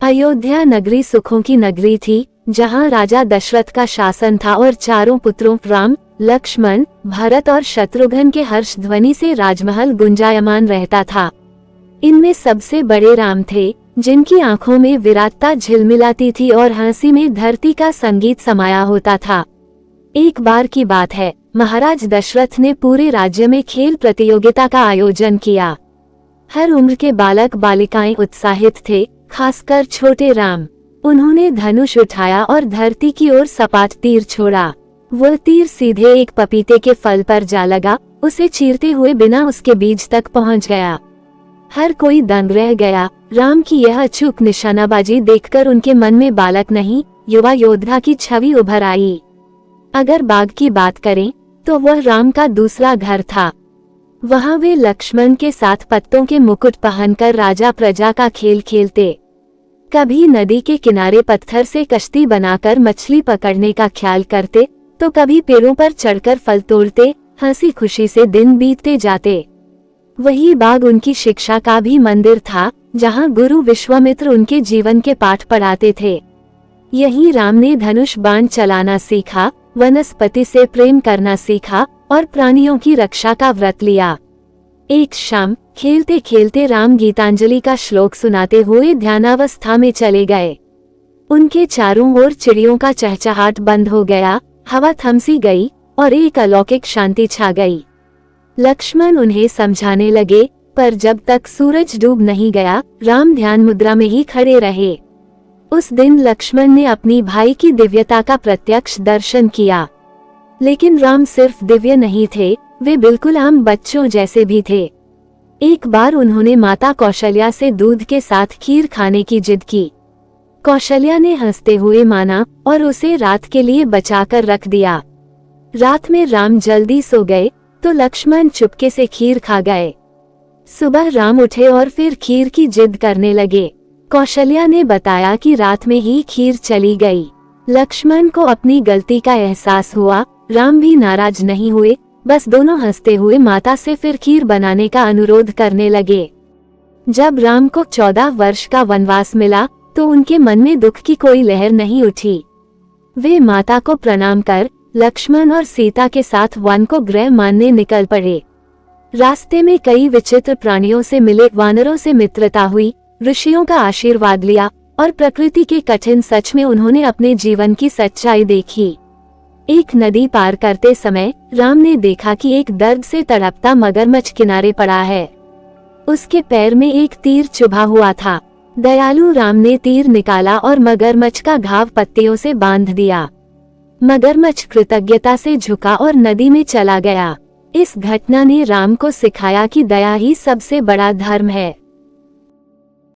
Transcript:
अयोध्या नगरी सुखों की नगरी थी, जहां राजा दशरथ का शासन था और चारों पुत्रों राम, लक्ष्मण, भरत और शत्रुघ्न के हर्ष ध्वनि से राजमहल गुंजायमान रहता था। इनमें सबसे बड़े राम थे, जिनकी आंखों में विराटता झिलमिलाती थी और हंसी में धरती का संगीत समाया होता था। एक बार की बात है, महाराज दशरथ ने पूरे राज्य में खेल प्रतियोगिता का आयोजन किया। हर उम्र के बालक बालिकाएं उत्साहित थे, खासकर छोटे राम। उन्होंने धनुष उठाया और धरती की ओर सपाट तीर छोड़ा। वह तीर सीधे एक पपीते के फल पर जा लगा, उसे चीरते हुए बिना उसके बीज तक पहुंच गया। हर कोई दंग रह गया। राम की यह अचूक निशानाबाजी देखकर उनके मन में बालक नहीं, युवा योद्धा की छवि उभर आई। अगर बाग की बात करें तो वह राम का दूसरा घर था। वहां वे लक्ष्मण के साथ पत्तों के मुकुट पहनकर राजा प्रजा का खेल खेलते। कभी नदी के किनारे पत्थर से कश्ती बनाकर मछली पकड़ने का ख्याल करते, तो कभी पेड़ों पर चढ़कर फल तोड़ते। हंसी खुशी से दिन बीतते जाते। वही बाग उनकी शिक्षा का भी मंदिर था, जहां गुरु विश्वामित्र उनके जीवन के पाठ पढ़ाते थे। यही राम ने धनुष बाण चलाना सीखा, वनस्पति से प्रेम करना सीखा और प्राणियों की रक्षा का व्रत लिया। एक शाम खेलते खेलते राम गीतांजलि का श्लोक सुनाते हुए ध्यानावस्था में चले गए। उनके चारों ओर चिड़ियों का चहचहाट बंद हो गया, हवा थमसी गई और एक अलौकिक शांति छा गई। लक्ष्मण उन्हें समझाने लगे, पर जब तक सूरज डूब नहीं गया, राम ध्यान मुद्रा में ही खड़े रहे। उस दिन लक्ष्मण ने अपनी भाई की दिव्यता का प्रत्यक्ष दर्शन किया। लेकिन राम सिर्फ दिव्य नहीं थे, वे बिल्कुल आम बच्चों जैसे भी थे। एक बार उन्होंने माता कौशल्या से दूध के साथ खीर खाने की जिद की। कौशल्या ने हंसते हुए माना और उसे रात के लिए बचाकर रख दिया। रात में राम जल्दी सो गए तो लक्ष्मण चुपके से खीर खा गए। सुबह राम उठे और फिर खीर की जिद करने लगे। कौशल्या ने बताया कि रात में ही खीर चली गई। लक्ष्मण को अपनी गलती का एहसास हुआ। राम भी नाराज नहीं हुए, बस दोनों हंसते हुए माता से फिर खीर बनाने का अनुरोध करने लगे। जब राम को 14 वर्ष का वनवास मिला तो उनके मन में दुख की कोई लहर नहीं उठी। वे माता को प्रणाम कर लक्ष्मण और सीता के साथ वन को गृह मानने निकल पड़े। रास्ते में कई विचित्र प्राणियों से मिले, वानरों से मित्रता हुई, ऋषियों का आशीर्वाद लिया और प्रकृति के कठिन सच में उन्होंने अपने जीवन की सच्चाई देखी। एक नदी पार करते समय राम ने देखा कि एक दर्द से तड़पता मगरमच्छ किनारे पड़ा है। उसके पैर में एक तीर चुभा हुआ था। दयालु राम ने तीर निकाला और मगरमच्छ का घाव पत्तियों से बांध दिया। मगरमच्छ कृतज्ञता से झुका और नदी में चला गया। इस घटना ने राम को सिखाया कि दया ही सबसे बड़ा धर्म है।